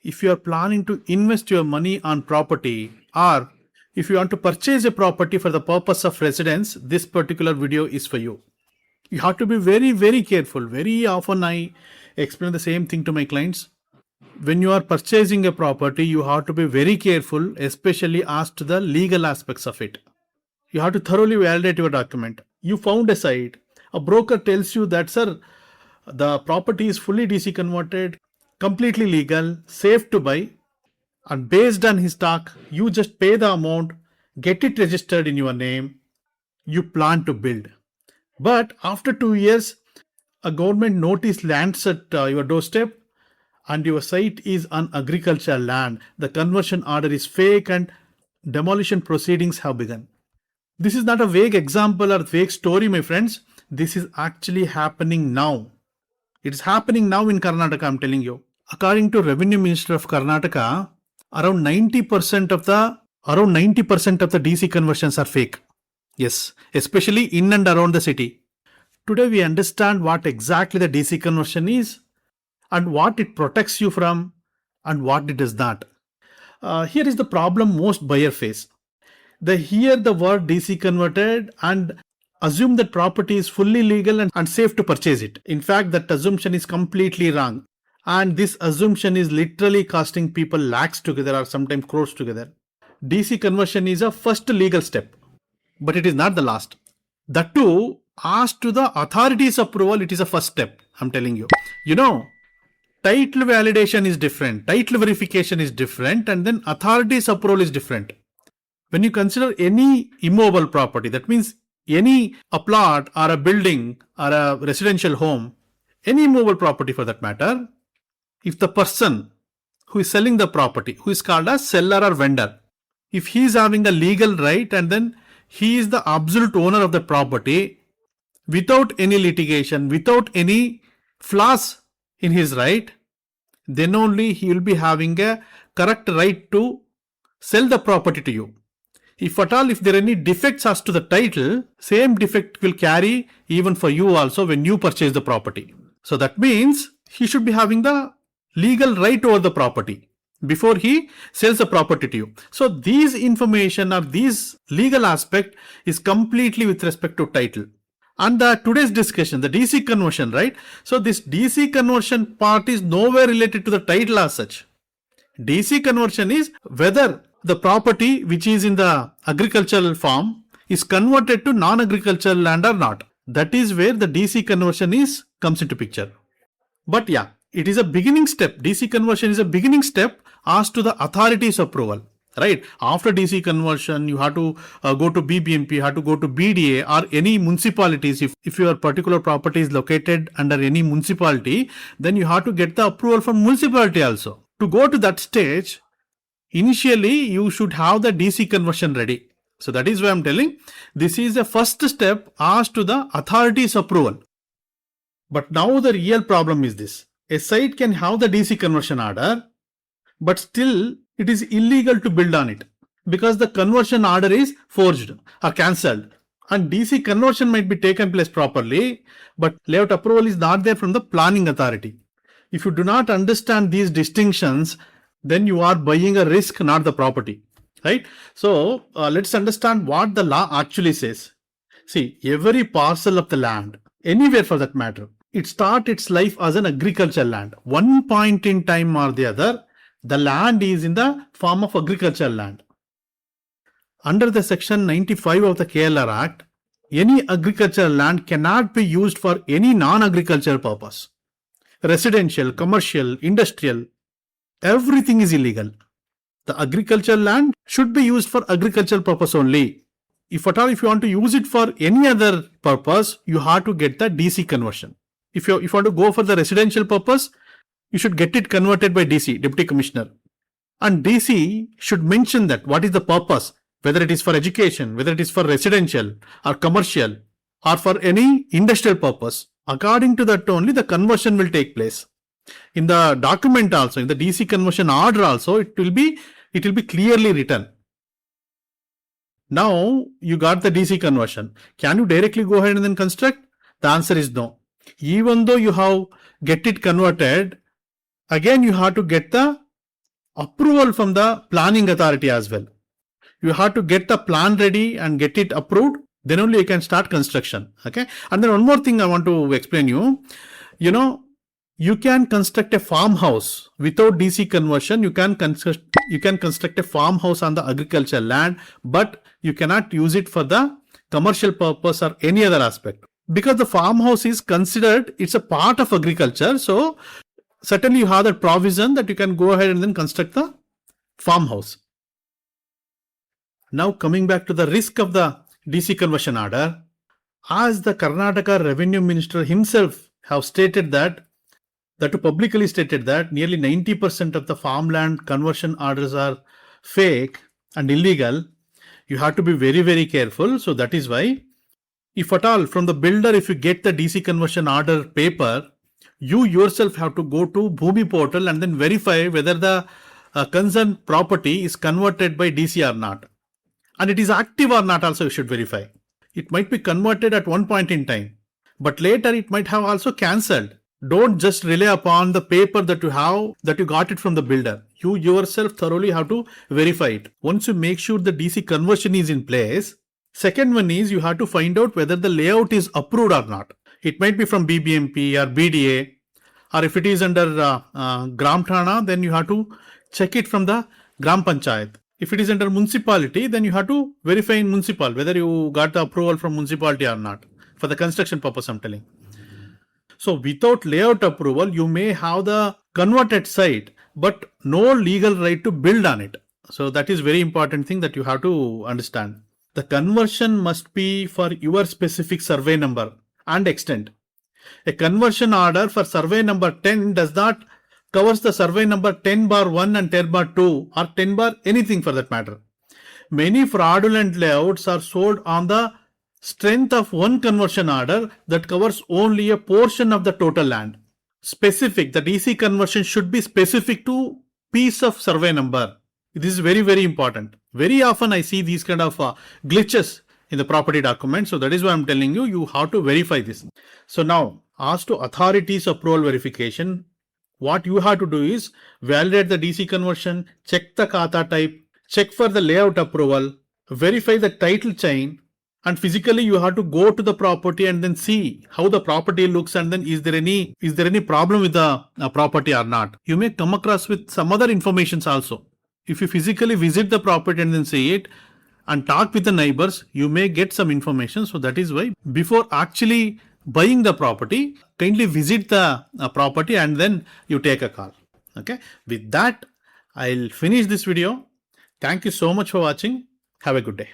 if you are planning to invest your money on property, or if you want to purchase a property for the purpose of residence, this particular video is for you. You have to be very, very careful. Very often I explain the same thing to my clients. When you are purchasing a property, you have to be very careful, especially as to the legal aspects of it. You have to thoroughly validate your document. You found a site. A broker tells you that, sir, the property is fully DC converted, completely legal, safe to buy, and based on his talk, you just pay the amount, get it registered in your name, you plan to build. But after 2 years, a government notice lands at your doorstep and your site is on agricultural land. The conversion order is fake and demolition proceedings have begun. This is not a vague example or vague story, my friends. This is actually happening now. It is happening now in Karnataka, I'm telling you. According to Revenue Minister of Karnataka, around 90% of the DC conversions are fake. Yes, especially in and around the city. Today we understand what exactly the DC conversion is and what it protects you from and what it does not. Here is the problem most buyers face. They hear the word DC converted and assume that property is fully legal and safe to purchase it. In fact, that assumption is completely wrong. And this assumption is literally costing people lakhs together or sometimes crores together. DC conversion is a first legal step, but it is not the last. That too, as to the authorities' approval, it is a first step, I'm telling you. You know, title validation is different, title verification is different, and then authorities' approval is different. When you consider any immovable property, that means any a plot or a building or a residential home, any immovable property for that matter, if the person who is selling the property, who is called as seller or vendor, if he is having a legal right and then he is the absolute owner of the property without any litigation, without any flaws in his right, then only he will be having a correct right to sell the property to you. If at all, if there are any defects as to the title, same defect will carry even for you also when you purchase the property. So that means he should be having the legal right over the property before he sells the property to you. So these information or these legal aspect is completely with respect to title. And today's discussion, the DC conversion, right? So this DC conversion part is nowhere related to the title as such. DC conversion is whether the property which is in the agricultural farm is converted to non-agricultural land or not. That is where the DC conversion comes into picture. But yeah, it is a beginning step. DC conversion is a beginning step as to the authorities' approval. Right? After DC conversion, you have to go to BBMP, you have to go to BDA or any municipalities. If your particular property is located under any municipality, then you have to get the approval from municipality also. To go to that stage, initially you should have the DC conversion ready. So that is why I'm telling this is the first step as to the authorities' approval. But now the real problem is this. A site can have the DC conversion order, but still it is illegal to build on it because the conversion order is forged or cancelled. And DC conversion might be taken place properly, but layout approval is not there from the planning authority. If you do not understand these distinctions, then you are buying a risk, not the property. Right? So let's understand what the law actually says. See, every parcel of the land, anywhere for that matter, it starts its life as an agricultural land. One point in time or the other, the land is in the form of agricultural land. Under the section 95 of the KLR Act, any agricultural land cannot be used for any non-agricultural purpose. Residential, commercial, industrial, everything is illegal. The agricultural land should be used for agricultural purpose only. If at all, if you want to use it for any other purpose, you have to get the DC conversion. If you want to go for the residential purpose, you should get it converted by DC, Deputy Commissioner. And DC should mention that what is the purpose, whether it is for education, whether it is for residential or commercial or for any industrial purpose. According to that only the conversion will take place. In the document also, in the DC conversion order also, it will be clearly written. Now you got the DC conversion. Can you directly go ahead and then construct? The answer is no. Even though you have get it converted, again you have to get the approval from the planning authority as well. You have to get the plan ready and get it approved. Then only you can start construction. Okay. And then one more thing I want to explain you. You can construct a farmhouse without DC conversion. You can construct a farmhouse on the agricultural land, but you cannot use it for the commercial purpose or any other aspect, because the farmhouse is considered, it's a part of agriculture. So certainly you have that provision that you can go ahead and then construct the farmhouse. Now coming back to the risk of the DC conversion order, as the Karnataka Revenue Minister himself have stated that publicly stated that nearly 90% of the farmland conversion orders are fake and illegal. You have to be very, very careful. So that is why, if at all from the builder, if you get the DC conversion order paper, you yourself have to go to Bhoomi portal and then verify whether the concerned property is converted by DC or not. And it is active or not also you should verify. It might be converted at one point in time, but later it might have also cancelled. Don't just rely upon the paper that you have, that you got it from the builder. You yourself thoroughly have to verify it. Once you make sure the DC conversion is in place, second one is you have to find out whether the layout is approved or not. It might be from BBMP or BDA, or if it is under Gram Thana, then you have to check it from the Gram Panchayat. If it is under municipality, then you have to verify in municipal whether you got the approval from municipality or not. For the construction purpose, I'm telling. So without layout approval, you may have the converted site, but no legal right to build on it. So that is very important thing that you have to understand. The conversion must be for your specific survey number and extent. A conversion order for survey number 10 does not covers the survey number 10/1 and 10/2 or 10 anything for that matter. Many fraudulent layouts are sold on the strength of one conversion order that covers only a portion of the total land. Specific, the DC conversion should be specific to piece of survey number. This is very, very important. Very often I see these kind of glitches in the property document. So that is why I'm telling you, you have to verify this. So now, as to authorities approval verification, what you have to do is validate the DC conversion, check the Khata type, check for the layout approval, verify the title chain, and physically you have to go to the property and then see how the property looks, and then is there any problem with the property or not. You may come across with some other informations also. If you physically visit the property and then see it and talk with the neighbors, you may get some information. So that is why before actually buying the property, kindly visit the property and then you take a call. Okay. With that, I'll finish this video. Thank you so much for watching. Have a good day.